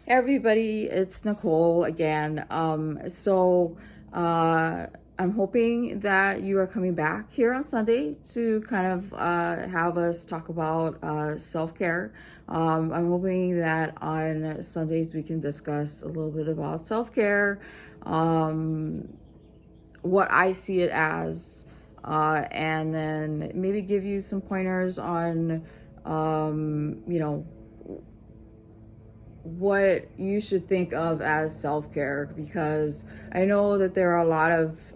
Hey everybody, it's Nicole again. I'm hoping that you are coming back here on Sunday to kind of have us talk about self-care. I'm hoping that on Sundays we can discuss a little bit about self-care, um, what I see it as, and then maybe give you some pointers on, you know, what you should think of as self-care, because I know that there are a lot of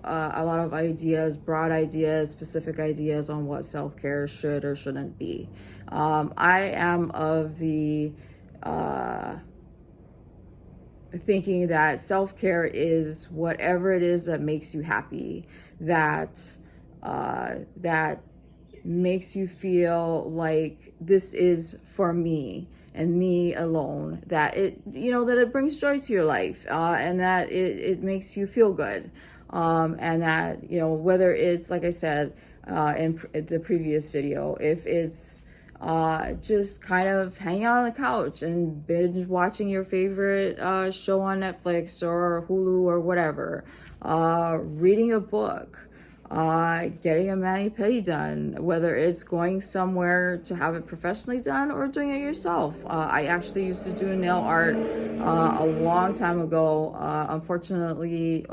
ideas, broad ideas, specific ideas on what self-care should or shouldn't be. I am of the thinking that self-care is whatever it is that makes you happy, that makes you feel like this is for me and me alone, that that it brings joy to your life, and that it makes you feel good, and that, whether it's, like I said, in the previous video, if it's just kind of hanging out on the couch and binge watching your favorite show on Netflix or Hulu or whatever, reading a book, getting a mani-pedi done, whether it's going somewhere to have it professionally done or doing it yourself. I actually used to do nail art a long time ago. Unfortunately,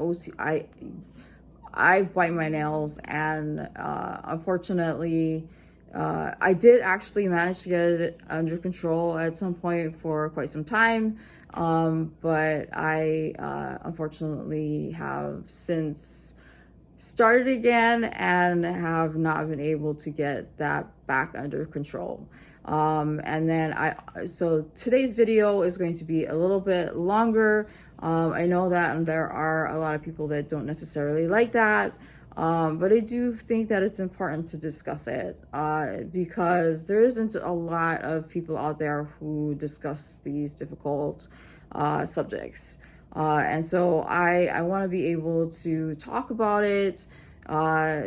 I bite my nails, and unfortunately, I did actually manage to get it under control at some point for quite some time, but I unfortunately have since started again and have not been able to get that back under control. And then so today's video is going to be a little bit longer. I know that there are a lot of people that don't necessarily like that. But I do think that it's important to discuss it, because there isn't a lot of people out there who discuss these difficult subjects. And so I want to be able to talk about it, uh,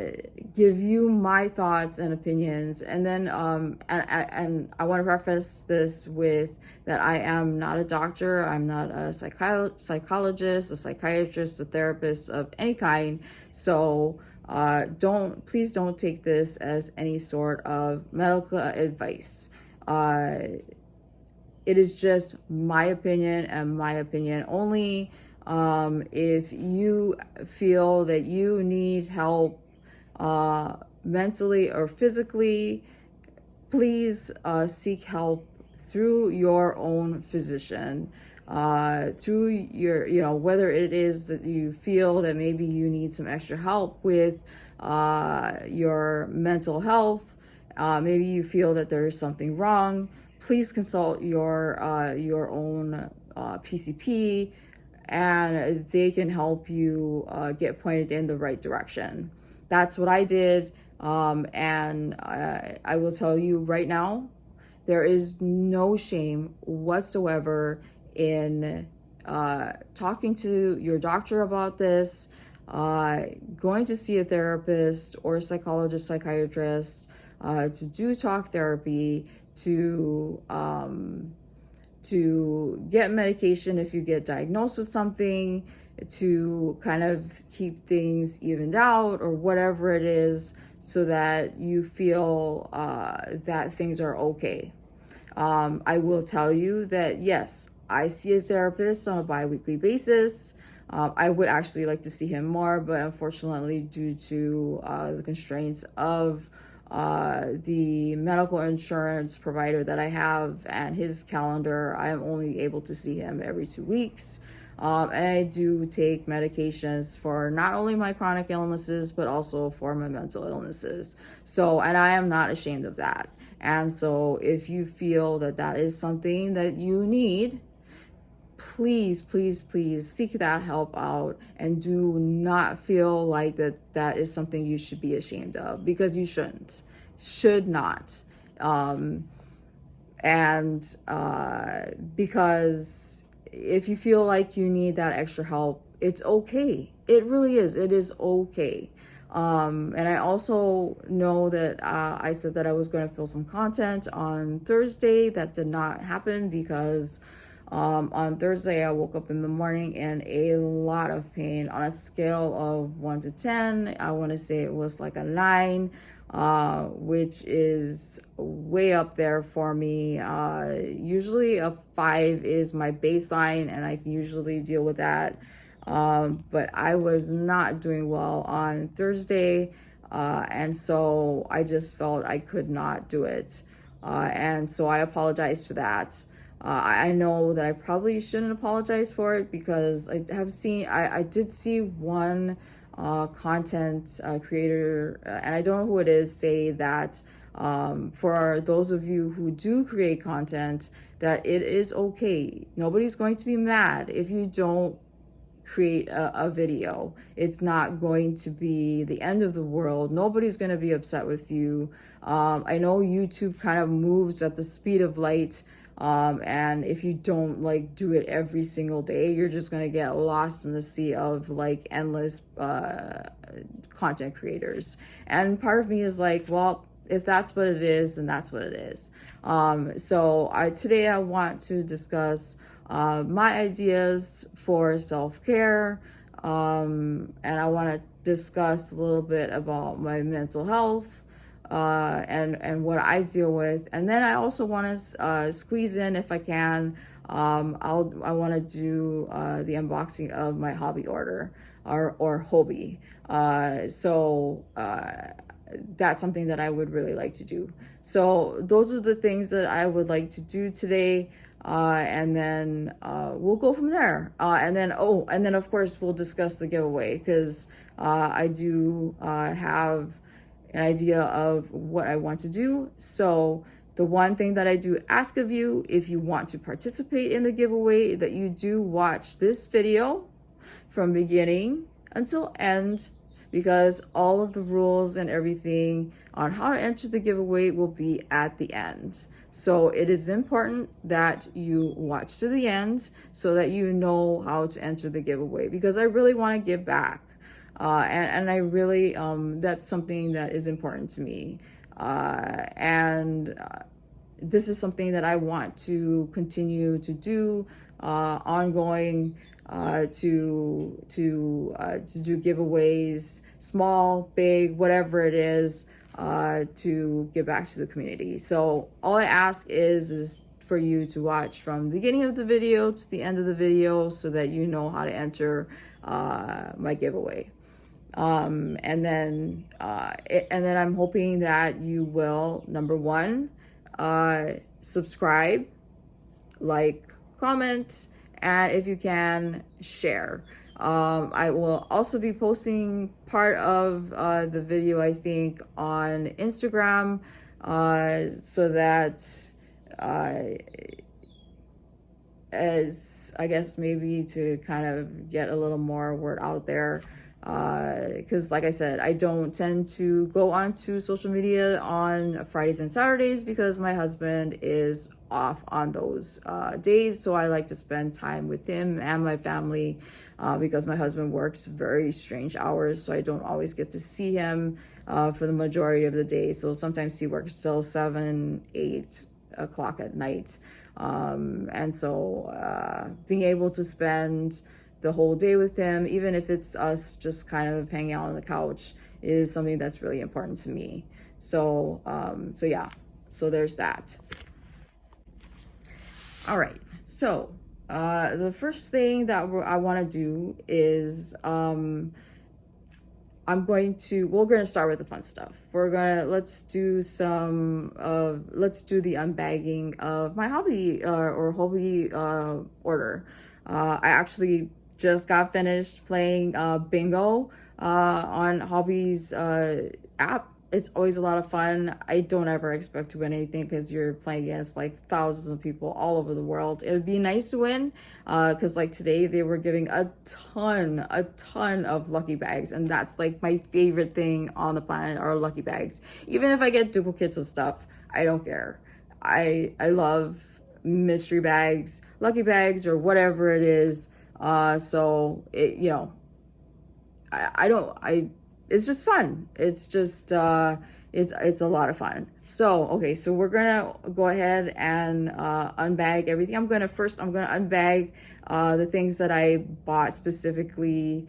give you my thoughts and opinions. And then, and I want to preface this with that I am not a doctor. I'm not a psychologist, a psychiatrist, a therapist of any kind. So please don't take this as any sort of medical advice. It is just my opinion and my opinion only. If you feel that you need help mentally or physically, please seek help through your own physician, through your, whether it is that you feel that maybe you need some extra help with your mental health, maybe you feel that there is something wrong, please consult your own PCP, and they can help you get pointed in the right direction. That's what I did. And I will tell you right now, there is no shame whatsoever in talking to your doctor about this, going to see a therapist or a psychologist, psychiatrist, to do talk therapy, to get medication if you get diagnosed with something, to kind of keep things evened out or whatever it is, so that you feel that things are okay. I will tell you that, yes, I see a therapist on a bi-weekly basis. I would actually like to see him more, but unfortunately, due to the constraints of the medical insurance provider that I have and his calendar, I am only able to see him every 2 weeks. And I do take medications for not only my chronic illnesses, but also for my mental illnesses. So, and I am not ashamed of that. And so if you feel that that is something that you need, please, please, please seek that help out, and do not feel like that is something you should be ashamed of, because you should not. And because if you feel like you need that extra help, it's okay. It really is. It is okay. And I also know that I said that I was going to film some content on Thursday. That did not happen because On Thursday, I woke up in the morning in a lot of pain. On a scale of 1 to 10, I want to say it was like a 9, which is way up there for me. Usually a 5 is my baseline, and I can usually deal with that. But I was not doing well on Thursday, and so I just felt I could not do it. And so I apologized for that. I know that I probably shouldn't apologize for it, because I did see one content creator, and I don't know who it is, say that for those of you who do create content, that it is okay. Nobody's going to be mad if you don't create a video. It's not going to be the end of the world. Nobody's going to be upset with you. I know YouTube kind of moves at the speed of light. And if you don't like do it every single day, you're just going to get lost in the sea of like endless content creators. And part of me is like, well, if that's what it is, then that's what it is. Today I want to discuss my ideas for self-care, and I want to discuss a little bit about my mental health, and what I deal with. And then I also want to squeeze in, if I can, I want to do the unboxing of my Hobbii order, or Hobbii. That's something that I would really like to do. So those are the things that I would like to do today. And then we'll go from there. And then of course we'll discuss the giveaway, because I do have an idea of what I want to do. So the one thing that I do ask of you, if you want to participate in the giveaway, that you do watch this video from beginning until end, because all of the rules and everything on how to enter the giveaway will be at the end. So it is important that you watch to the end so that you know how to enter the giveaway, because I really want to give back. And I really, that's something that is important to me. This is something that I want to continue to do, ongoing, to do giveaways, small, big, whatever it is, to give back to the community. So all I ask is for you to watch from the beginning of the video to the end of the video, so that you know how to enter my giveaway. And then I'm hoping that you will, number one, subscribe, like, comment, and if you can, share. I will also be posting part of the video, I think, on Instagram, so that as I guess maybe to kind of get a little more word out there. Because like I said, I don't tend to go onto social media on Fridays and Saturdays, because my husband is off on those days. So I like to spend time with him and my family, because my husband works very strange hours, so I don't always get to see him for the majority of the day. So sometimes he works till 7, 8 o'clock at night. And so being able to spend the whole day with him, even if it's us just kind of hanging out on the couch, is something that's really important to me. So yeah, so there's that. All right, so the first thing that I want to do is we're going to start with the fun stuff. Let's do the unbagging of my Hobbii or Hobbii order. I actually just got finished playing bingo on Hobbie's app. It's always a lot of fun. I don't ever expect to win anything, because you're playing against like thousands of people all over the world. It would be nice to win, because like today they were giving a ton of lucky bags, and that's like my favorite thing on the planet are lucky bags. Even if I get duplicates of stuff, I don't care. I love mystery bags, lucky bags, or whatever it is. It's just fun. It's just it's a lot of fun. So okay, so we're gonna go ahead and unbag everything. I'm gonna unbag the things that I bought specifically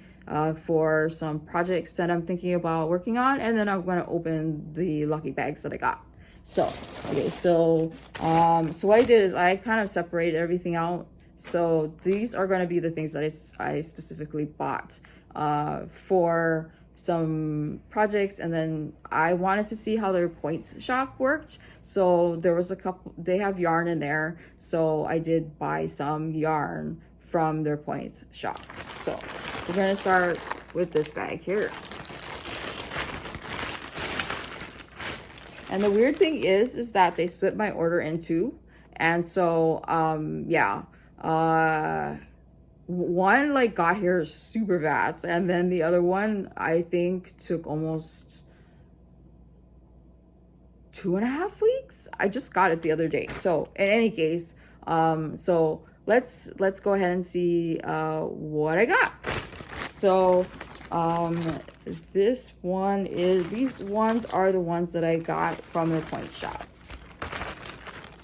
for some projects that I'm thinking about working on, and then I'm gonna open the lucky bags that I got. So okay, so what I did is I kind of separated everything out. So these are going to be the things that I specifically bought for some projects, and then I wanted to see how their points shop worked. So there was a couple, they have yarn in there, so I did buy some yarn from their points shop. So we're going to start with this bag here. And the weird thing is that they split my order in two, and so yeah, one like got here super fast, and then the other one I think took almost 2.5 weeks. I just got it the other day. So in any case, so let's go ahead and see what I got. So these ones are the ones that I got from the point shop.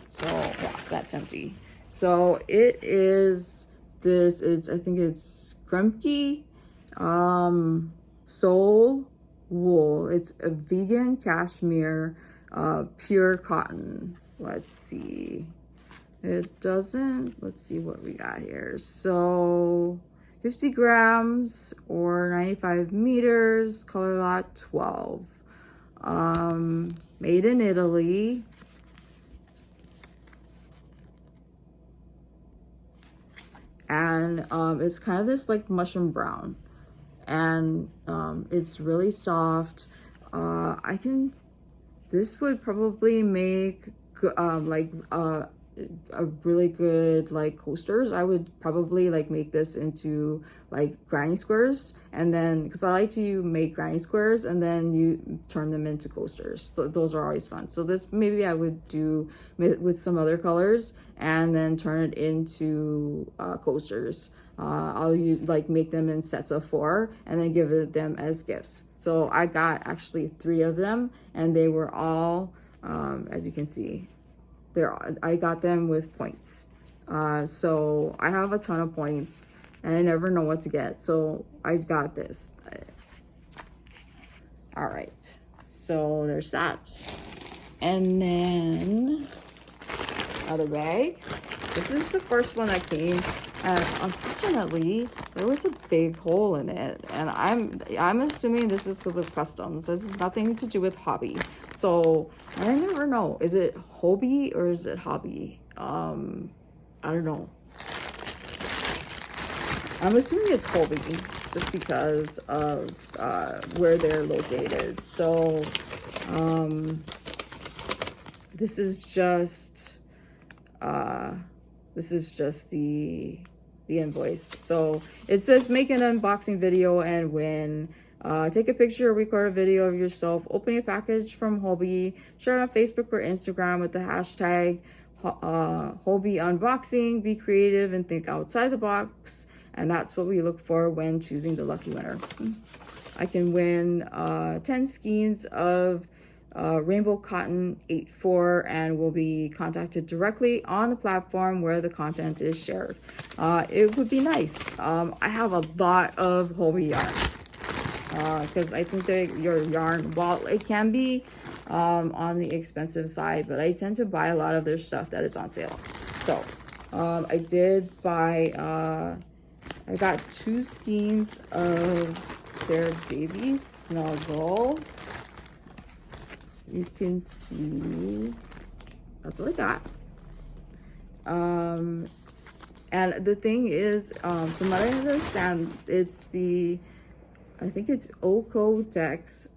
So yeah, that's empty. So it is this, I think it's Kremke Soul wool. It's a vegan cashmere pure cotton. Let's see. Let's see what we got here. So 50 grams or 95 meters, color lot 12. Made in Italy. And it's kind of this like mushroom brown, and it's really soft. This would probably make like a really good like coasters. I would probably like make this into like granny squares, and then because I like to make granny squares and then you turn them into coasters. So those are always fun. So this maybe I would do with some other colors and then turn it into coasters. I'll make them in sets of 4 and then give them as gifts. So I got actually 3 of them, and they were all as you can see, I got them with points. So I have a ton of points and I never know what to get. So I got this. All right. So there's that. And then another bag. This is the first one that came. And unfortunately, there was a big hole in it, and I'm assuming this is because of customs. This is nothing to do with Hobbii. So I never know. Is it Hobbii or is it Hobbii? I don't know. I'm assuming it's Hobbii just because of where they're located. So this is just the invoice. So it says make an unboxing video and win. Take a picture or record a video of yourself opening a package from Hobbii. Share it on Facebook or Instagram with the hashtag Hobbii unboxing. Be creative and think outside the box. And that's what we look for when choosing the lucky winner. I can win 10 skeins of Rainbow Cotton 8.4 and will be contacted directly on the platform where the content is shared. It would be nice. I have a lot of Hobbii yarn because I think your yarn, while it can be on the expensive side, but I tend to buy a lot of their stuff that is on sale. So I did buy, I got 2 skeins of their baby snuggle. You can see that's what I got. And the thing is, from what I understand, it's I think it's Oco-Tex,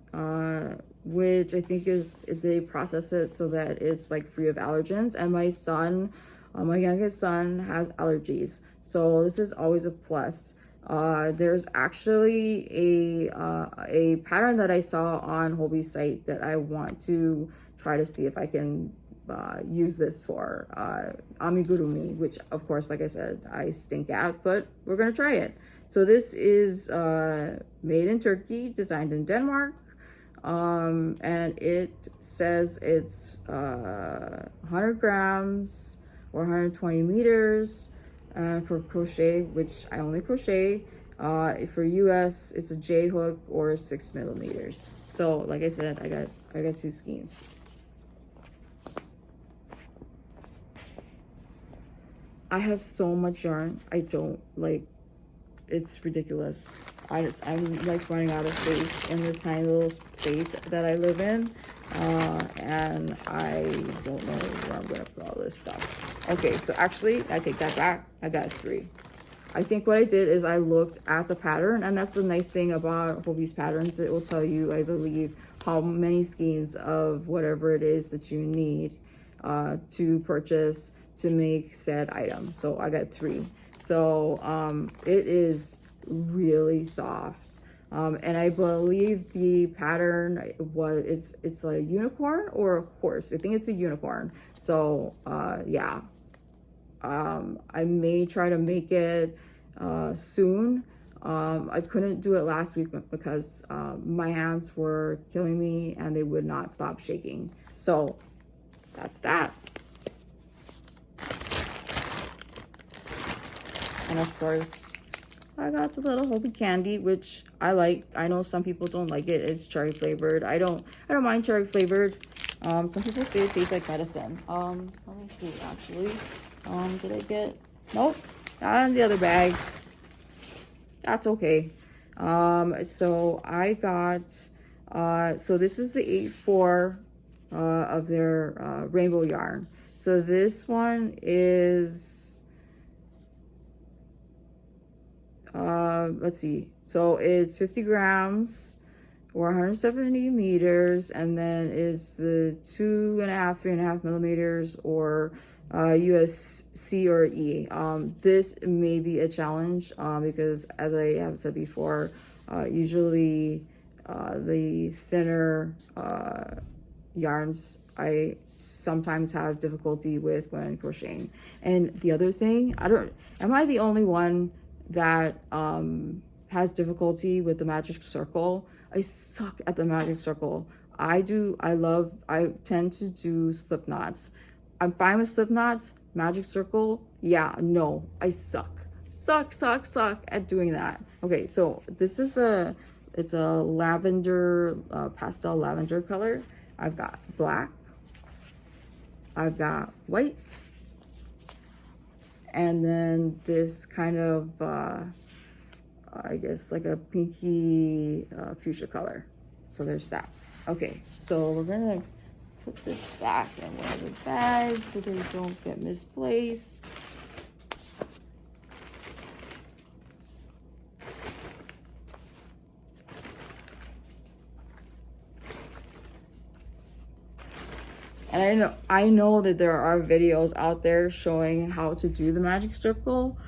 which I think they process it so that it's like free of allergens. And my son, my youngest son, has allergies, so this is always a plus. There's actually a pattern that I saw on Hobbie's site that I want to try to see if I can use this for amigurumi, which of course, like I said, I stink at, but we're gonna try it. So this is made in Turkey, designed in Denmark. and it says it's 100 grams or 120 meters for crochet, which I only crochet. For US, it's a J hook or 6 millimeters. So like I said, I got 2 skeins. I have so much yarn. I don't like, it's ridiculous. I'm like running out of space in this tiny little space that I live in. And I don't know where I'm gonna put all this stuff. Okay, so actually, I take that back. I got 3. I think what I did is I looked at the pattern, and that's the nice thing about Hobbie's patterns. It will tell you, I believe, how many skeins of whatever it is that you need to purchase to make said item. So I got 3. So it is really soft. And I believe the pattern it's a unicorn or a horse. I think it's a unicorn. So yeah, I may try to make it soon. I couldn't do it last week because my hands were killing me and they would not stop shaking. So that's that. And of course, I got the little Hobbii candy, which I like. I know some people don't like it. It's cherry flavored. I don't mind cherry flavored. Some people say it tastes like medicine. Let me see actually. Did I get, nope, not in the other bag. That's okay. So I got so this is the 8-4 of their rainbow yarn. So this one is let's see, so it's 50 grams or 170 meters, and then it's the 2.5, 3.5 millimeters or US C or E. This may be a challenge because, as I have said before, usually the thinner yarns I sometimes have difficulty with when crocheting. And the other thing, am I the only one that has difficulty with the magic circle? I suck at the magic circle. I tend to do slip knots. I'm fine with slip knots. Magic circle, yeah, no, I suck at doing that. Okay, so this is it's a lavender, pastel lavender color. I've got black, I've got white, and then this kind of I guess like a pinky fuchsia color. So there's that. Okay, so we're gonna put this back in one of the bags so they don't get misplaced. And I know that there are videos out there showing how to do the magic circle.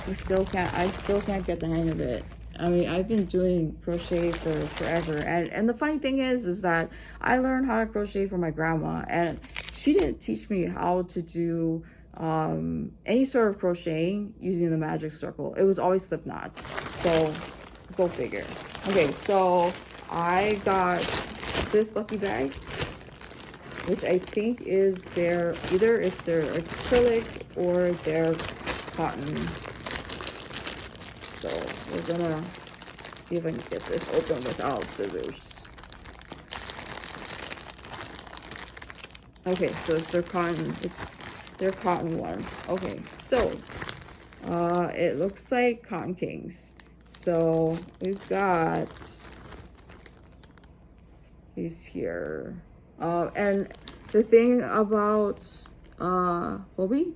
I still can't get the hang of it. I mean, I've been doing crochet for forever, and the funny thing is that I learned how to crochet from my grandma, and she didn't teach me how to do any sort of crocheting using the magic circle. It was always slip knots. So go figure. Okay, so I got this lucky bag, which I think is either it's their acrylic or their cotton. So we're gonna see if I can get this open without scissors. Okay, so it's their cotton ones. Okay, so it looks like Cotton Kings. So we've got these here. And the thing about Hobbii,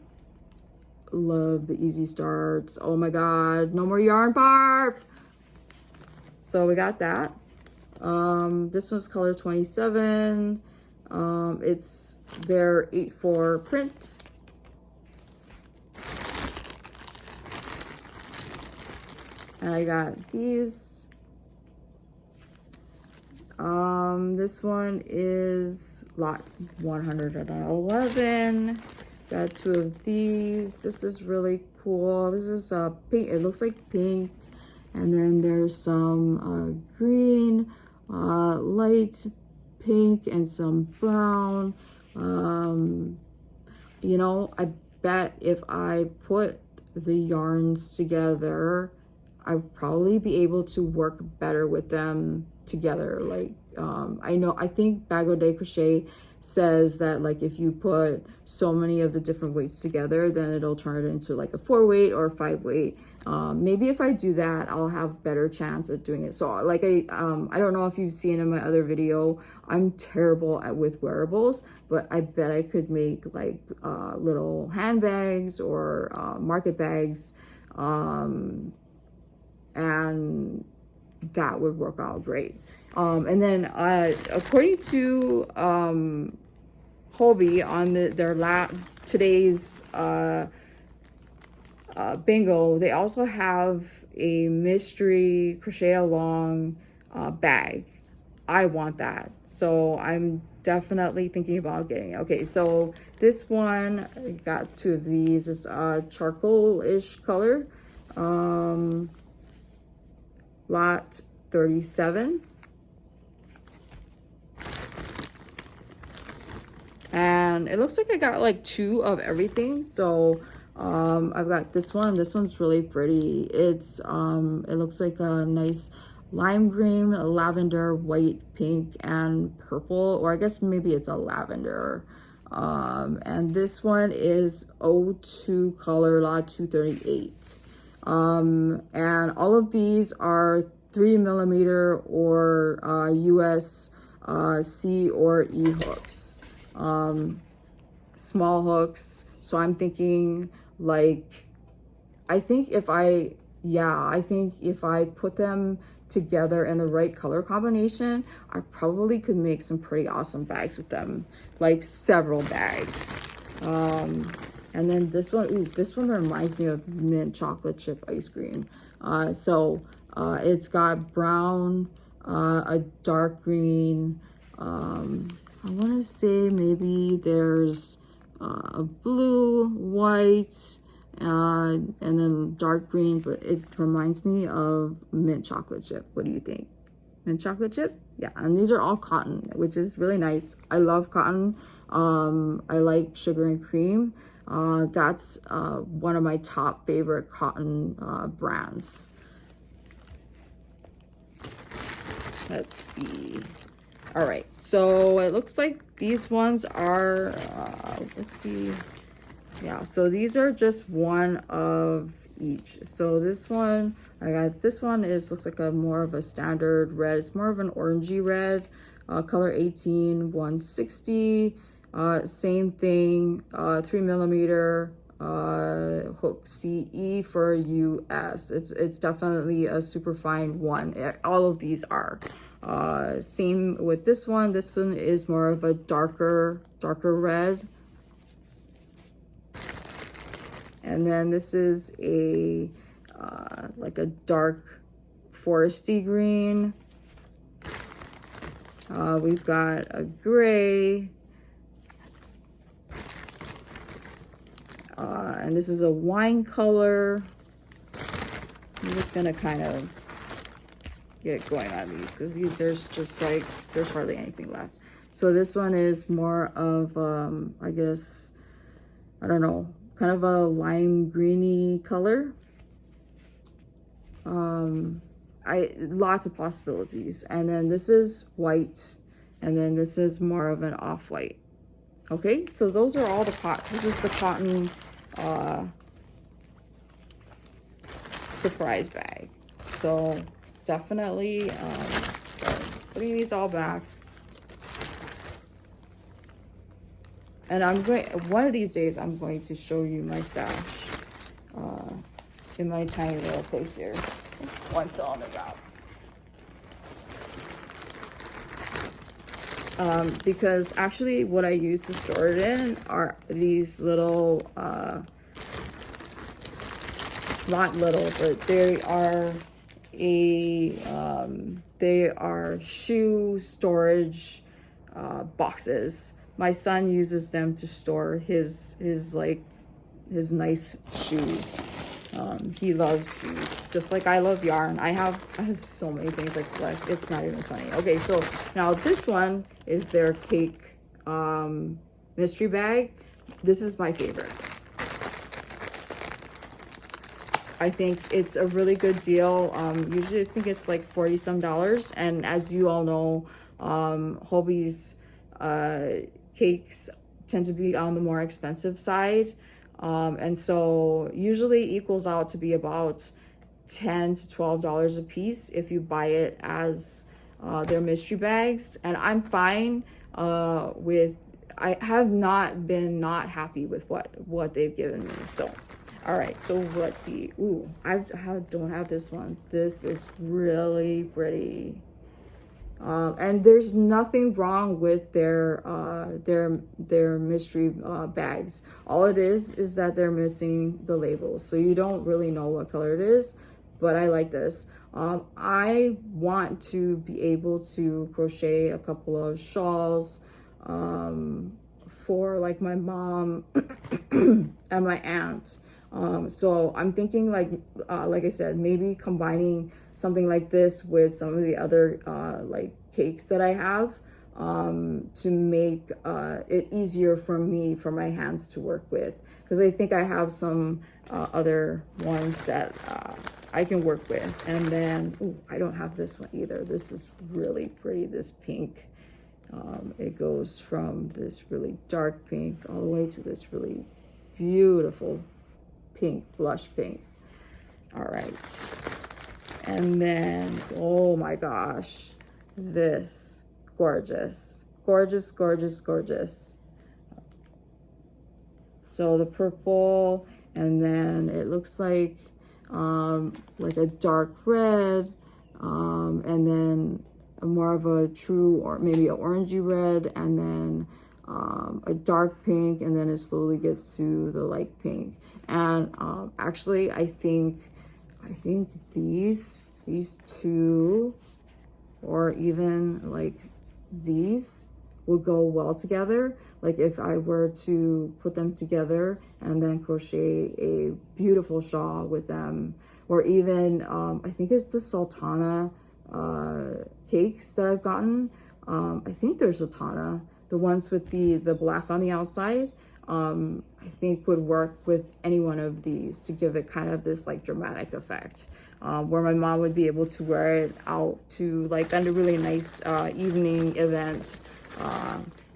love the easy starts. Oh my god, no more yarn barf. So we got that. This one's color 27. It's their 8-4 print. And I got these. This one is lot 111. Got 2 of these. This is really cool. This is pink. It looks like pink And then there's some green, light pink, and some brown. You know, I bet if I put the yarns together, I'd probably be able to work better with them together. Like, I think Bag O' Day Crochet says that like if you put so many of the different weights together, then it'll turn it into like a 4-weight or a 5-weight. Maybe if I do that, I'll have better chance at doing it. So like I don't know if you've seen in my other video, I'm terrible with wearables, but I bet I could make like little handbags or market bags, and that would work out great. And then according to Hobbii on their today's bingo, they also have a mystery crochet along bag. I want that, so I'm definitely thinking about getting it. Okay, so this one, I got 2 of these. It's a charcoal-ish color, lot 37. And it looks like I got like 2 of everything. So I've got this one. This one's really pretty. It's it looks like a nice lime green, lavender, white, pink, and purple, or I guess maybe it's a lavender. And this one is O2 color, lot 238. And all of these are 3mm or US C or E hooks, small hooks. So I'm thinking like, I think if I put them together in the right color combination, I probably could make some pretty awesome bags with them, like several bags. And then this one, ooh, this one reminds me of mint chocolate chip ice cream. It's got brown, a dark green, I want to say maybe there's a blue, white, and then dark green, but it reminds me of mint chocolate chip. What do you think? Mint chocolate chip? Yeah, and these are all cotton, which is really nice. I love cotton. I like sugar and cream. That's one of my top favorite cotton brands. Let's see. All right, so it looks like these ones are, let's see. Yeah, so these are just one of each. So this one, I got this one looks like a more of a standard red. It's more of an orangey red, color 18, 160. Same thing, 3mm hook CE for US. It's definitely a super fine one. All of these are. Same with this one. This one is more of a darker red. And then this is a like a dark foresty green. We've got a gray. And this is a wine color. I'm just gonna kind of get going on these because there's hardly anything left. So this one is more of I guess, I don't know, kind of a lime greeny color. Lots of possibilities. And then this is white, and then this is more of an off-white. Okay, so those are all the this is the cotton surprise bag. So definitely putting these all back. And one of these days I'm going to show you my stash in my tiny little place here. One filament out. Because actually what I use to store it in are these little, not little, but they are shoe storage boxes. My son uses them to store his nice shoes. He loves shoes, just like I love yarn. I have so many things I collect. It's not even funny. Okay, so now this one is their cake mystery bag. This is my favorite. I think it's a really good deal. Usually I think it's like $40 some. And as you all know, Hobbie's cakes tend to be on the more expensive side. And so usually equals out to be about $10 to $12 a piece if you buy it as their mystery bags. And I'm fine with, I have not been not happy with what they've given me. So all right, so let's see. Ooh, I don't have this one. This is really pretty. And there's nothing wrong with their mystery bags. All it is that they're missing the labels, so you don't really know what color it is. But I like this. I want to be able to crochet a couple of shawls for like my mom and my aunt. So I'm thinking like I said, maybe combining something like this with some of the other like cakes that I have to make it easier for my hands to work with, because I think I have some other ones that I can work with. And then ooh, I don't have this one either. This is really pretty, this pink. It goes from this really dark pink all the way to this really beautiful pink, blush pink. All right, and then oh my gosh, this gorgeous. So the purple, and then it looks like a dark red, and then more of a true, or maybe an orangey red, and then a dark pink, and then it slowly gets to the light pink. And actually I think these two, or even like these, would go well together. Like if I were to put them together and then crochet a beautiful shawl with them, or even I think it's the Sultana cakes that I've gotten. I think they're Sultana, the ones with the black on the outside. I think would work with any one of these to give it kind of this like dramatic effect, where my mom would be able to wear it out to like a really nice evening event.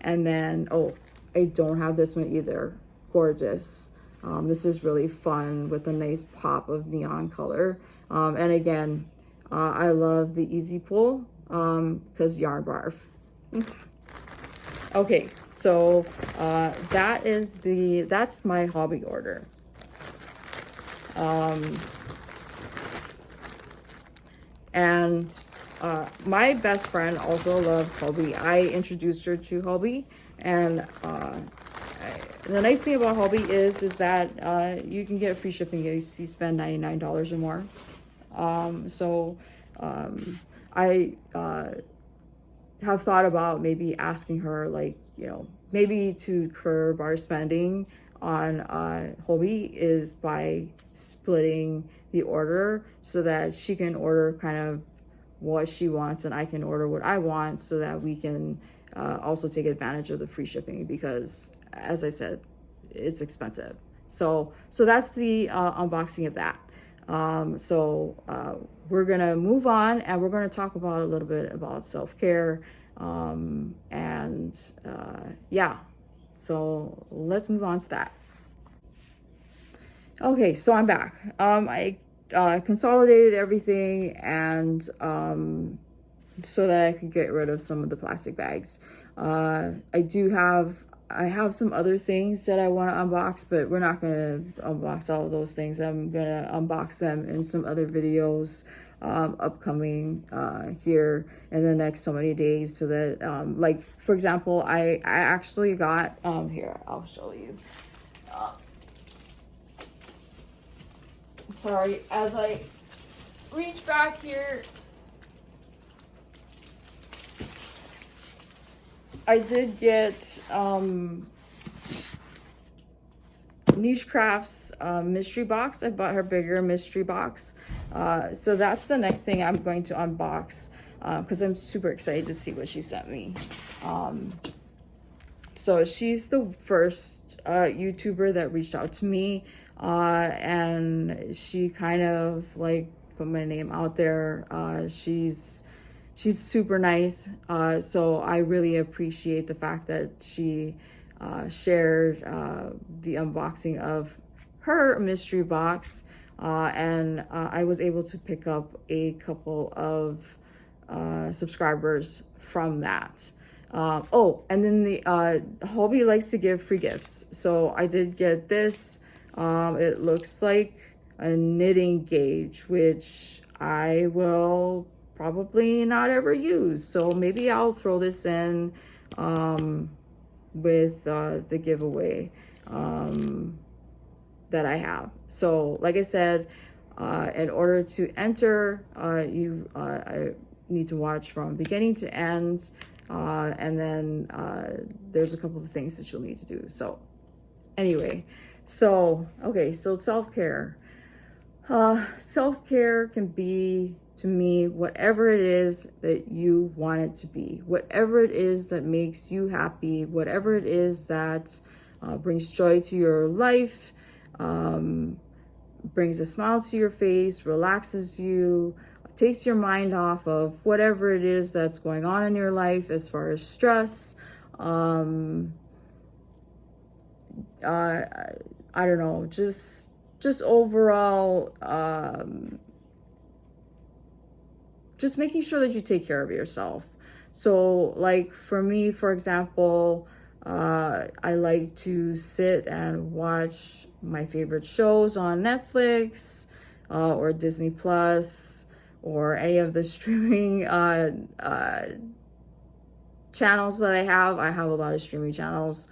And then, oh, I don't have this one either. Gorgeous. This is really fun with a nice pop of neon color. And again, I love the easy pull because yarn barf. Okay, so that's my Hobbii order. And my best friend also loves Hobbii. I introduced her to Hobbii, and the nice thing about Hobbii is that you can get free shipping if you spend $99 or more. I have thought about maybe asking her, like, you know, maybe to curb our spending on Hobbii is by splitting the order so that she can order kind of what she wants and I can order what I want, so that we can also take advantage of the free shipping, because as I said, it's expensive. So that's the unboxing of that. We're gonna move on, and we're gonna talk about a little bit about self-care. Yeah, so let's move on to that. Okay, so I'm back. I consolidated everything, and so that I could get rid of some of the plastic bags. I have some other things that I want to unbox, but we're not going to unbox all of those things. I'm going to unbox them in some other videos upcoming here in the next so many days, so that like, for example, I actually got here, I'll show you. Sorry, as I reach back here, I did get Niche Crafts mystery box. I bought her bigger mystery box. So that's the next thing I'm going to unbox, because I'm super excited to see what she sent me. So she's the first YouTuber that reached out to me, and she kind of like put my name out there. She's super nice. So I really appreciate the fact that she shared the unboxing of her mystery box, and I was able to pick up a couple of subscribers from that. Oh, and then the Hobbii likes to give free gifts, so I did get this. It looks like a knitting gauge, which I will probably not ever use, so maybe I'll throw this in with the giveaway that I have. So like I said, in order to enter, you need to watch from beginning to end, and then there's a couple of things that you'll need to do. So anyway, so okay, so self-care. Self-care can be, to me, whatever it is that you want it to be, whatever it is that makes you happy, whatever it is that brings joy to your life, brings a smile to your face, relaxes you, takes your mind off of whatever it is that's going on in your life as far as stress. I don't know, just overall, just making sure that you take care of yourself. So like for me, for example, I like to sit and watch my favorite shows on Netflix, or Disney Plus, or any of the streaming channels that I have. I have a lot of streaming channels.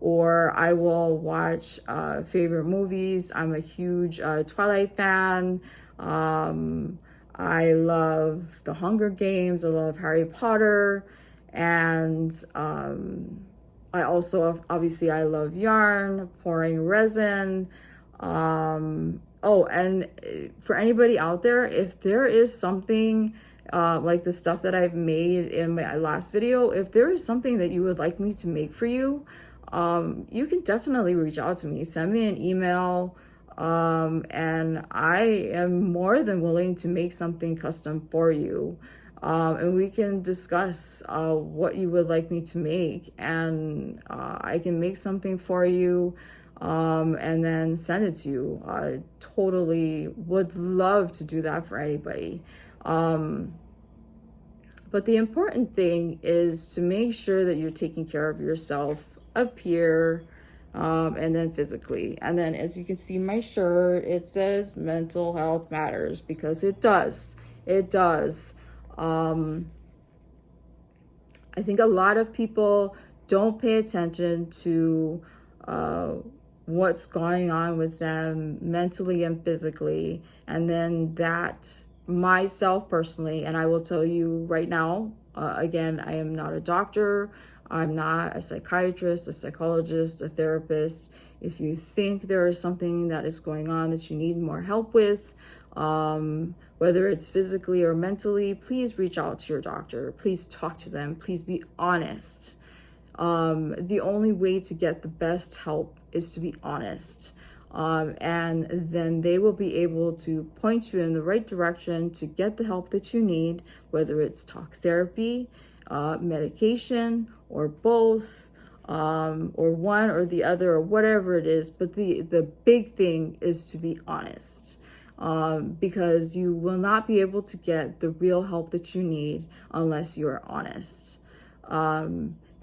Or I will watch favorite movies. I'm a huge Twilight fan. I love The Hunger Games. I love Harry Potter. And I also, obviously, I love yarn, pouring resin. Oh, and for anybody out there, if there is something like the stuff that I've made in my last video, if there is something that you would like me to make for you, you can definitely reach out to me. Send me an email, and I am more than willing to make something custom for you. And we can discuss what you would like me to make, and I can make something for you, and then send it to you. I totally would love to do that for anybody. But the important thing is to make sure that you're taking care of yourself up here, and then physically. And then, as you can see my shirt, it says mental health matters, because it does. It does. I think a lot of people don't pay attention to what's going on with them mentally and physically. And then that, myself personally, and I will tell you right now, again, I am not a doctor. I'm not a psychiatrist, a psychologist, a therapist. If you think there is something that is going on that you need more help with, whether it's physically or mentally, please reach out to your doctor. Please talk to them. Please be honest. The only way to get the best help is to be honest. And then they will be able to point you in the right direction to get the help that you need, whether it's talk therapy, medication, or both, or one or the other, or whatever it is. But the big thing is to be honest, because you will not be able to get the real help that you need unless you are honest.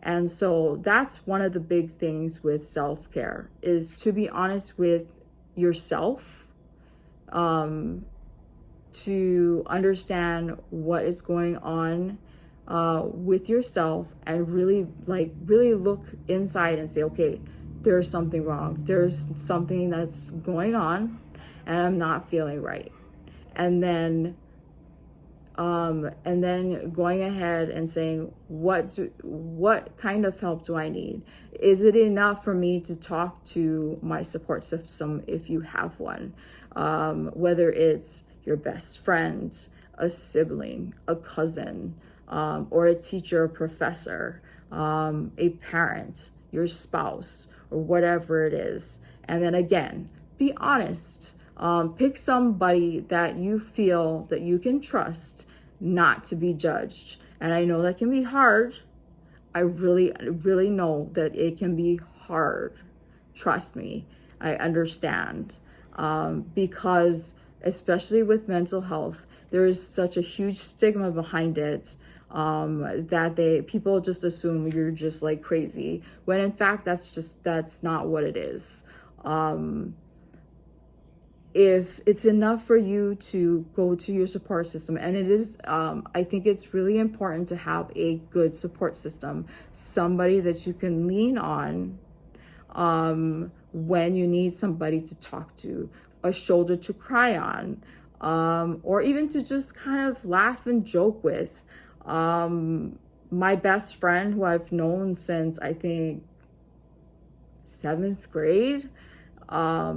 And so that's one of the big things with self-care, is to be honest with yourself, to understand what is going on with yourself, and really look inside and say, okay, there's something wrong. There's something that's going on and I'm not feeling right. And then And then going ahead and saying, what kind of help do I need? Is it enough for me to talk to my support system if you have one? Whether it's your best friend, a sibling, a cousin, or a teacher or professor, a parent, your spouse, or whatever it is. And then again, be honest. Pick somebody that you feel that you can trust not to be judged. And I know that can be hard. I really, really know that it can be hard. Trust me, I understand. Because especially with mental health, there is such a huge stigma behind it, that people just assume you're just like crazy, when in fact that's not what it is. If it's enough for you to go to your support system, and it is, I think it's really important to have a good support system, somebody that you can lean on when you need somebody to talk to, a shoulder to cry on, or even to just kind of laugh and joke with. My best friend, who I've known since I think 7th grade, I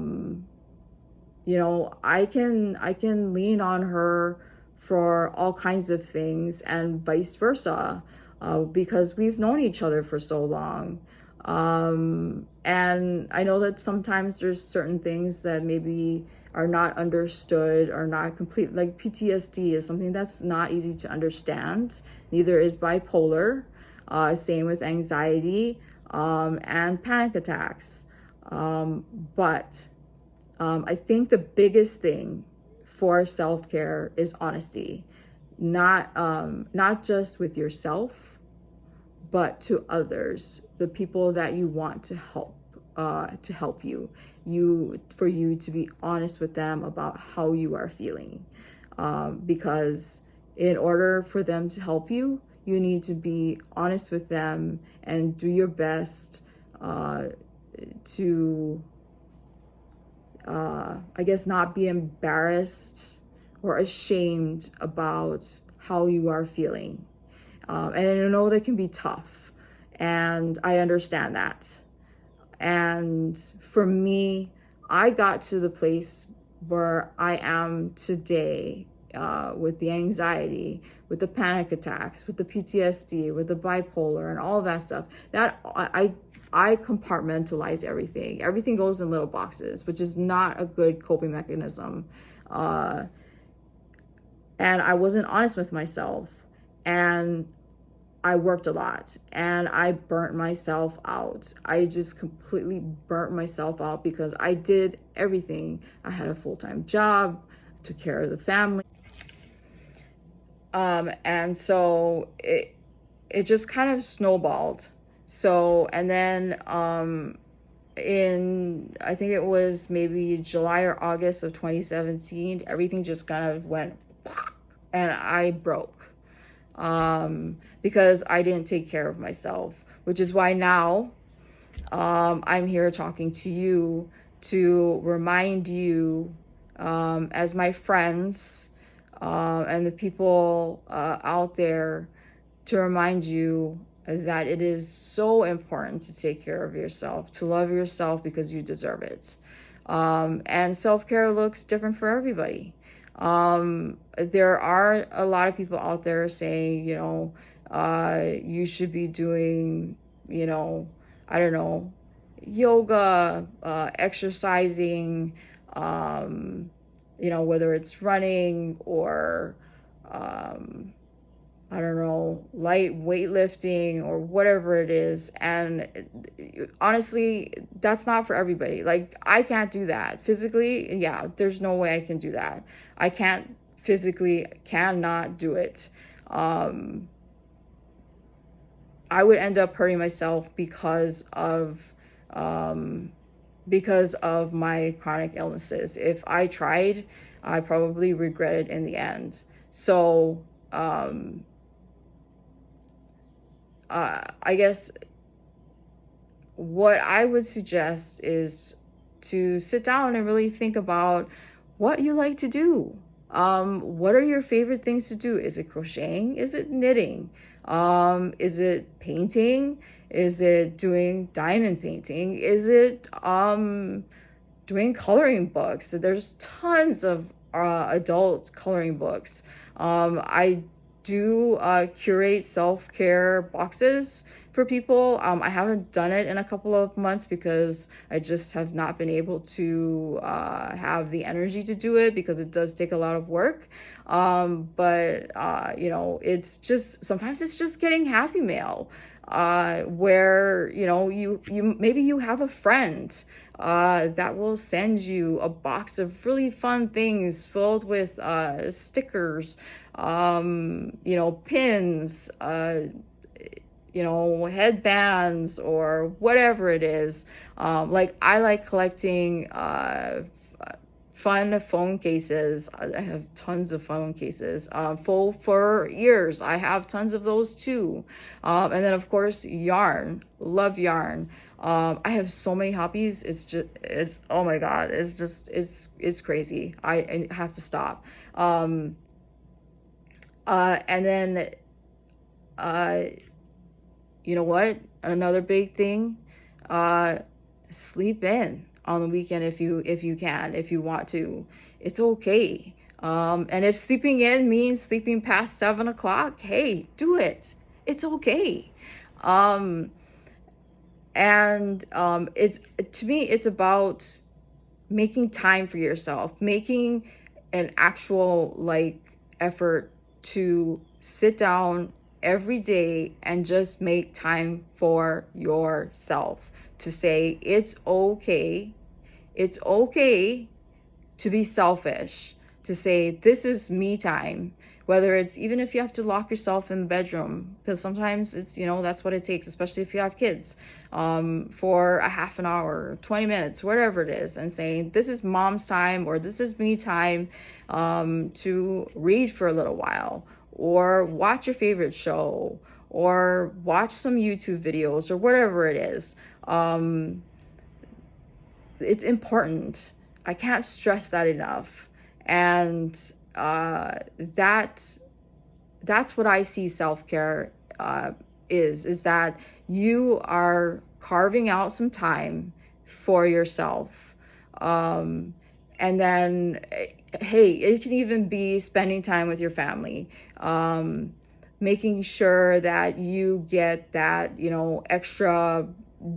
can lean on her for all kinds of things, and vice versa, because we've known each other for so long. And I know that sometimes there's certain things that maybe are not understood or not complete, like PTSD is something that's not easy to understand. Neither is bipolar. Same with anxiety, and panic attacks. But I think the biggest thing for self-care is honesty, not just with yourself, but to others, the people that you want to help you, for you to be honest with them about how you are feeling, because in order for them to help you, you need to be honest with them and do your best to I guess not be embarrassed or ashamed about how you are feeling. And I know that can be tough, and I understand that. And for me, I got to the place where I am today, with the anxiety, with the panic attacks, with the PTSD, with the bipolar, and all of that stuff, that I compartmentalize everything. Everything goes in little boxes, which is not a good coping mechanism. And I wasn't honest with myself, and I worked a lot, and I burnt myself out. I just completely burnt myself out because I did everything. I had a full-time job, took care of the family. And so it just kind of snowballed. So, and then in, I think it was maybe July or August of 2017, everything just kind of went, and I broke, because I didn't take care of myself, which is why now I'm here talking to you to remind you, as my friends, and the people out there, to remind you that it is so important to take care of yourself, to love yourself, because you deserve it. And self-care looks different for everybody. There are a lot of people out there saying, you should be doing, I don't know, yoga, exercising, whether it's running or, I don't know, light weightlifting or whatever it is. And honestly, that's not for everybody. Like, I can't do that physically. Yeah, there's no way I can do that. I cannot do it. I would end up hurting myself because of my chronic illnesses. If I tried, I probably regret it in the end. So, I guess what I would suggest is to sit down and really think about what you like to do. What are your favorite things to do? Is it crocheting? Is it knitting? Is it painting? Is it doing diamond painting? Is it doing coloring books? So there's tons of adult coloring books. I do curate self-care boxes for people. I haven't done it in a couple of months because I just have not been able to have the energy to do it because it does take a lot of work. But you know, it's just sometimes it's just getting happy mail where you know you maybe you have a friend that will send you a box of really fun things filled with stickers, you know, pins, you know, headbands or whatever it is. Like I like collecting fun phone cases. I have tons of phone cases. Faux fur ears. I have tons of those too. And then of course yarn. Love yarn. I have so many hobbies. It's oh my God. It's crazy. I have to stop. And then you know what? Another big thing, sleep in on the weekend if you can, if you want to. It's okay. And if sleeping in means sleeping past 7 o'clock, hey, do it. It's okay. It's to me, it's about making time for yourself, making an actual like effort to sit down every day and just make time for yourself, to say it's okay to be selfish, to say this is me time, whether it's even if you have to lock yourself in the bedroom, because sometimes it's, you know, that's what it takes, especially if you have kids, for a half an hour, 20 minutes, whatever it is, and saying this is mom's time or this is me time, to read for a little while or watch your favorite show or watch some YouTube videos or whatever it is. It's important. I can't stress that enough. And that's what I see self-care is that you are carving out some time for yourself. And then, hey, it can even be spending time with your family, making sure that you get that, you know, extra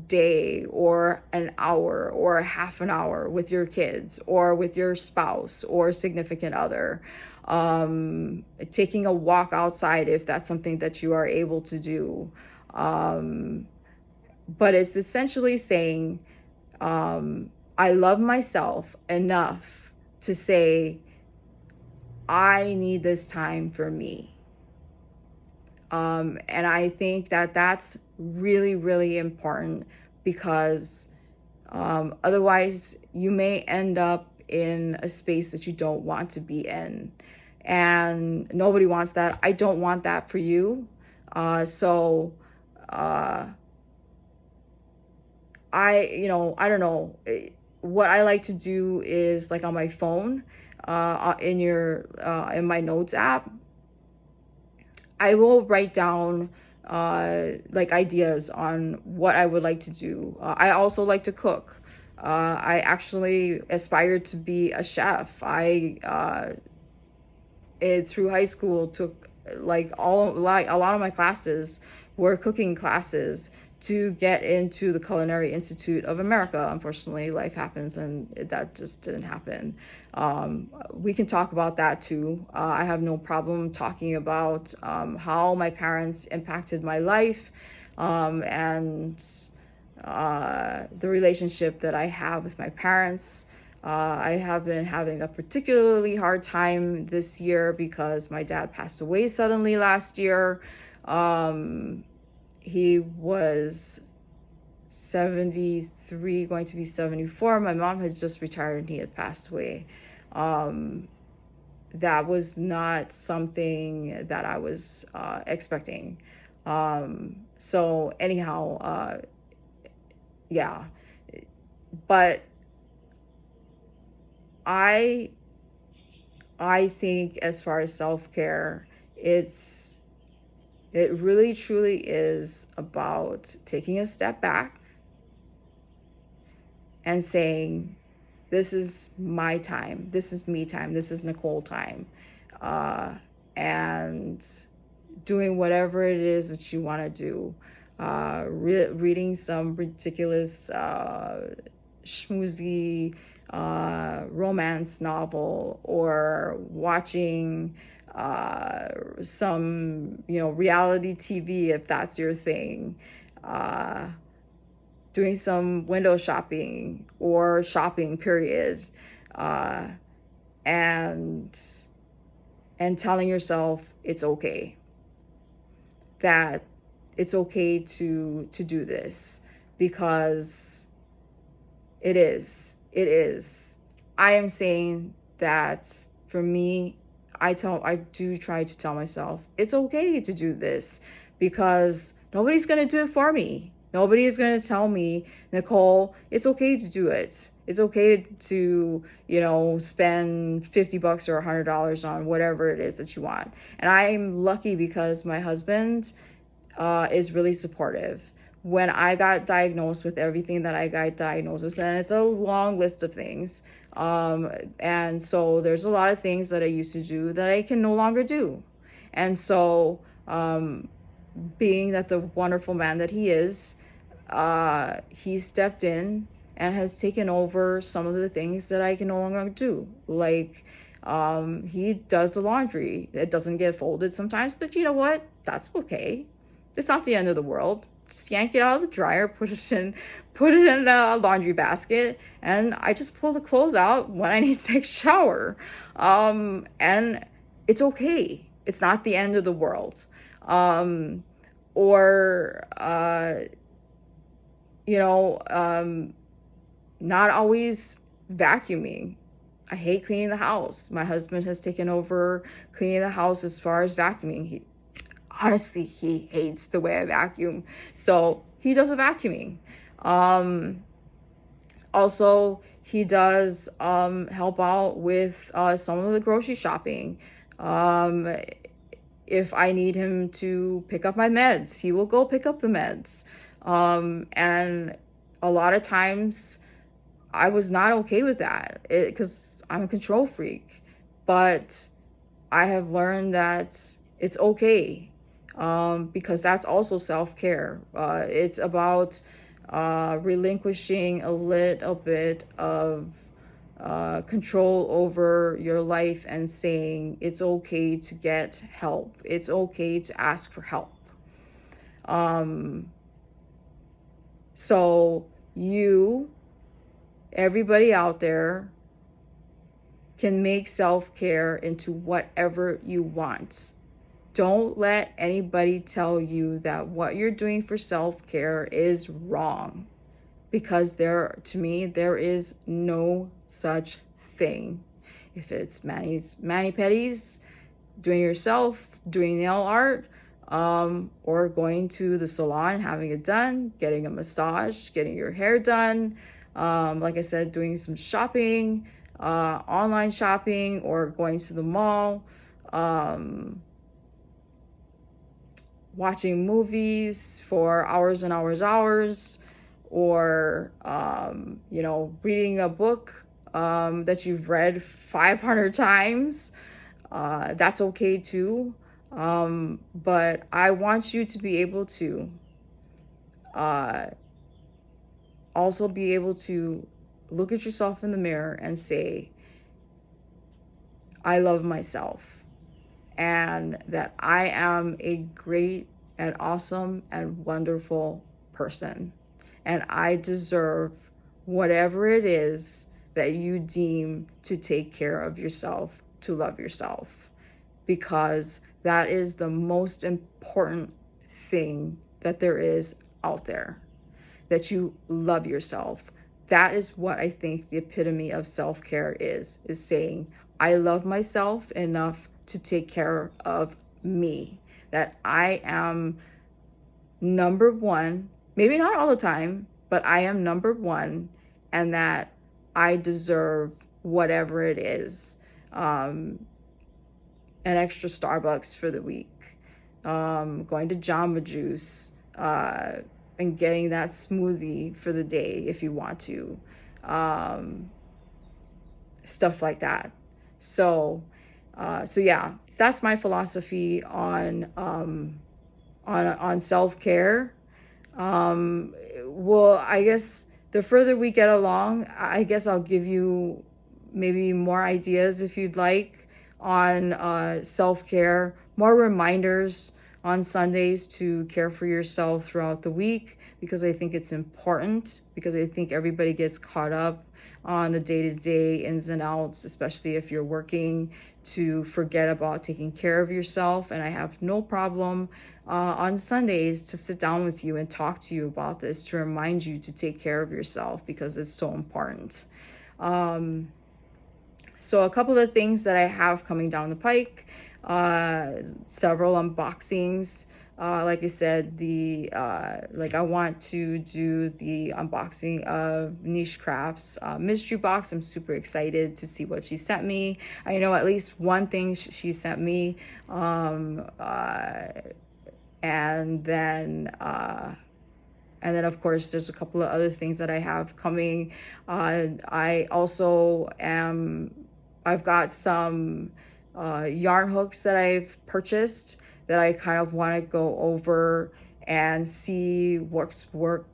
day or an hour or a half an hour with your kids or with your spouse or significant other, taking a walk outside if that's something that you are able to do. But it's essentially saying, I love myself enough to say, I need this time for me. And I think that that's really, really important because otherwise you may end up in a space that you don't want to be in. And nobody wants that. I don't want that for you. So I don't know. What I like to do is like on my phone, in my notes app, I will write down like ideas on what I would like to do. I also like to cook. I actually aspired to be a chef. Through high school took a lot of my classes were cooking classes to get into the Culinary Institute of America. Unfortunately, life happens and that just didn't happen. We can talk about that too. I have no problem talking about how my parents impacted my life, and the relationship that I have with my parents. I have been having a particularly hard time this year because my dad passed away suddenly last year. He was 73, going to be 74. My mom had just retired and he had passed away. That was not something that I was expecting. So anyhow, yeah. But I I think as far as self-care, it really truly is about taking a step back and saying, this is my time, this is me time, this is Nicole time, and doing whatever it is that you want to do. Reading some ridiculous schmoozy romance novel, or watching some reality TV if that's your thing, doing some window shopping or shopping period, and telling yourself it's okay, that it's okay to do this, because it is. I am saying that for me, I do try to tell myself it's okay to do this, because nobody's going to do it for me. Nobody is going to tell me, Nicole, it's okay to do it. It's okay to, spend $50 or $100 on whatever it is that you want. And I'm lucky because my husband is really supportive. When I got diagnosed with everything that I got diagnosed with, and it's a long list of things, and so there's a lot of things that I used to do that I can no longer do. And so, being that the wonderful man that he is, he stepped in and has taken over some of the things that I can no longer do. Like, he does the laundry. It doesn't get folded sometimes, but you know what? That's okay. It's not the end of the world. Just yank it out of the dryer, put it in a laundry basket, and I just pull the clothes out when I need to take a shower. And it's okay. It's not the end of the world. Not always vacuuming. I hate cleaning the house. My husband has taken over cleaning the house as far as vacuuming. Honestly, he hates the way I vacuum, so he does the vacuuming. Also, he does help out with some of the grocery shopping. If I need him to pick up my meds, he will go pick up the meds. And a lot of times I was not okay with that, because I'm a control freak. But I have learned that it's okay, because that's also self-care. It's about relinquishing a little bit of control over your life and saying it's okay to get help. It's okay to ask for help. So everybody out there can make self-care into whatever you want. Don't let anybody tell you that what you're doing for self-care is wrong, because to me, there is no such thing. If it's mani-pedis, doing yourself, doing nail art, or going to the salon, having it done, getting a massage, getting your hair done, like I said, doing some shopping, online shopping, or going to the mall, watching movies for hours and hours, or reading a book that you've read 500 times. That's okay too. But I want you to be able to also be able to look at yourself in the mirror and say, I love myself, and that I am a great and awesome and wonderful person, and I deserve whatever it is that you deem to take care of yourself, to love yourself, because that is the most important thing that there is out there, that you love yourself. That is what I think the epitome of self-care is saying, I love myself enough to take care of me, that I am number one, maybe not all the time, but I am number one, and that I deserve whatever it is an extra Starbucks for the week, going to Jamba Juice, and getting that smoothie for the day if you want to, stuff like that. So yeah, that's my philosophy on self-care. Well, I guess the further we get along, I guess I'll give you maybe more ideas if you'd like on self-care, more reminders on Sundays to care for yourself throughout the week, because I think it's important, because I think everybody gets caught up on the day-to-day ins and outs, especially if you're working, to forget about taking care of yourself. And I have no problem on Sundays to sit down with you and talk to you about this, to remind you to take care of yourself, because it's so important. So a couple of things that I have coming down the pike, several unboxings. Like I said, I want to do the unboxing of Niche Crafts mystery box. I'm super excited to see what she sent me. I know at least one thing she sent me, and then of course there's a couple of other things that I have coming. I've got some yarn hooks that I've purchased that I kind of want to go over and see what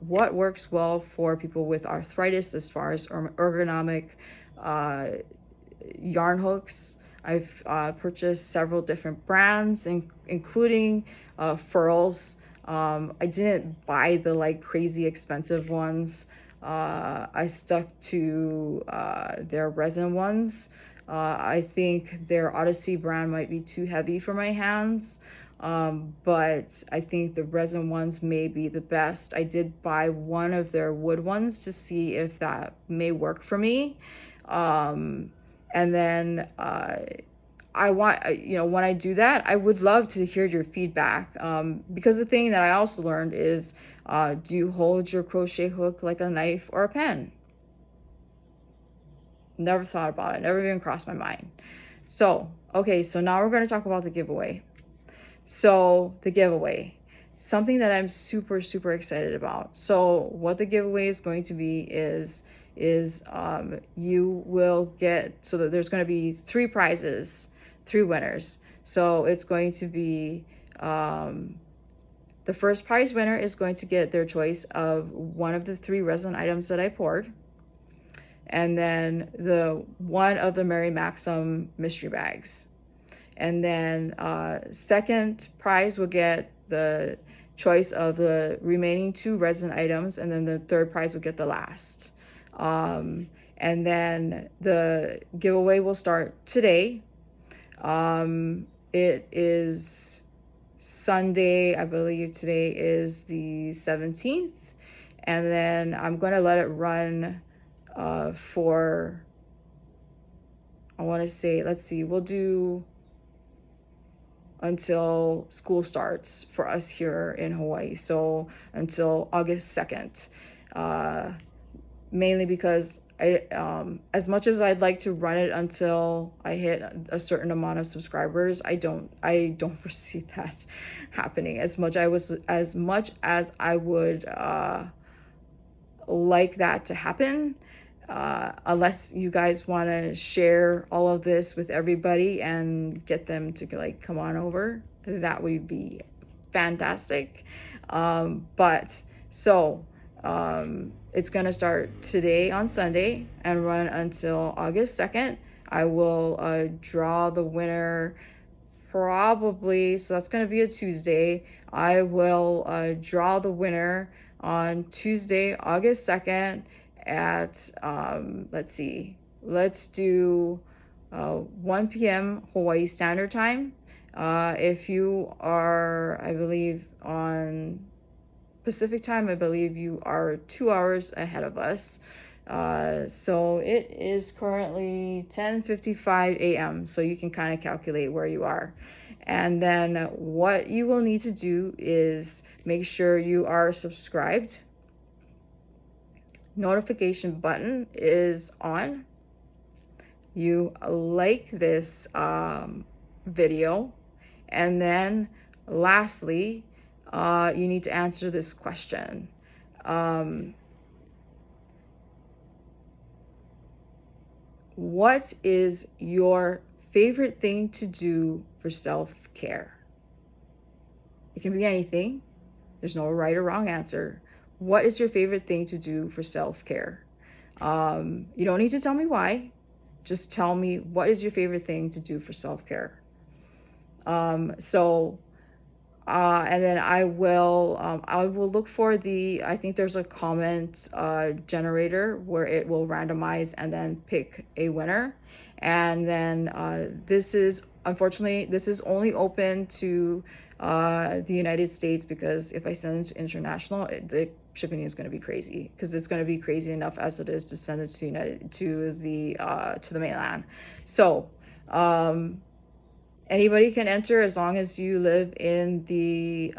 works well for people with arthritis as far as ergonomic yarn hooks. I've purchased several different brands, including Furls. I didn't buy the crazy expensive ones. I stuck to their resin ones. I think their Odyssey brand might be too heavy for my hands, but I think the resin ones may be the best. I did buy one of their wood ones to see if that may work for me. And then when I do that, I would love to hear your feedback, because the thing that I also learned is, do you hold your crochet hook like a knife or a pen? Never thought about it, never even crossed my mind. So now we're going to talk about the giveaway. So the giveaway, something that I'm super, super excited about. So what the giveaway is going to be is you will get, so that there's going to be 3 prizes, 3 winners. So it's going to be, the first prize winner is going to get their choice of one of the 3 resin items that I poured. And then one of the Mary Maxim mystery bags. And then second prize will get the choice of the remaining 2 resin items, and then the third prize will get the last. And then the giveaway will start today. It is Sunday, I believe today is the 17th. And then I'm going to let it run for, I want to say, let's see, we'll do until school starts for us here in Hawaii. So until August 2nd, mainly because as much as I'd like to run it until I hit a certain amount of subscribers, I don't foresee that happening as much as I would like that to happen. Unless you guys want to share all of this with everybody and get them to come on over, that would be fantastic. It's going to start today on Sunday and run until August 2nd. I will draw the winner probably, so that's going to be a Tuesday. I will draw the winner on Tuesday, August 2nd at, let's do 1 p.m. Hawaii Standard Time. If you are, I believe, on Pacific Time, I believe you are 2 hours ahead of us. So it is currently 10:55 a.m. So you can kind of calculate where you are. And then what you will need to do is make sure you are subscribed. Notification button is on. you like this video. And then lastly, you need to answer this question. What is your favorite thing to do for self-care? It can be anything. There's no right or wrong answer. What is your favorite thing to do for self-care? You don't need to tell me why. Just tell me, what is your favorite thing to do for self-care? And then I will look for I think there's a comment generator where it will randomize and then pick a winner. And then this is, unfortunately, this is only open to the United States, because if I send it to international, the shipping is going to be crazy, because it's going to be crazy enough as it is to send it to the mainland. So anybody can enter as long as you live in the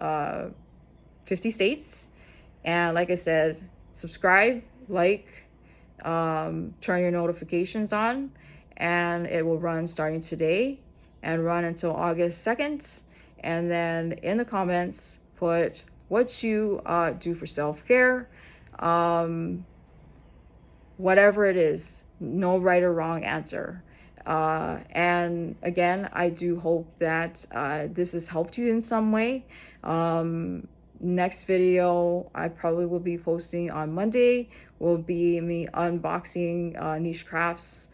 50 states. And like I said, subscribe, like, turn your notifications on, and it will run starting today and run until August 2nd. And then in the comments, put what you do for self-care, whatever it is, no right or wrong answer. And again, I do hope that this has helped you in some way. Next video I probably will be posting on Monday will be me unboxing Niche Crafts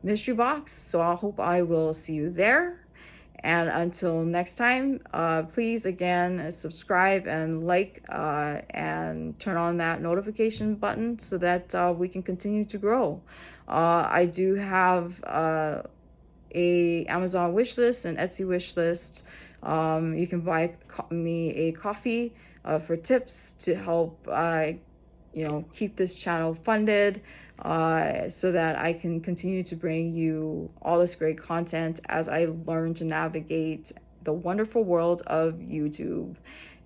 mystery box. So I hope I will see you there. And until next time, please again subscribe and like and turn on that notification button so that we can continue to grow. I do have a Amazon wish list and Etsy wish list. You can buy me a coffee for tips to help keep this channel funded, so that I can continue to bring you all this great content as I learn to navigate the wonderful world of YouTube.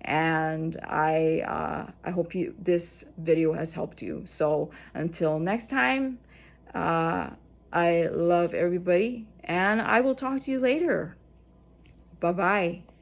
And I hope this video has helped you. So until next time, I love everybody, and I will talk to you later. Bye-bye.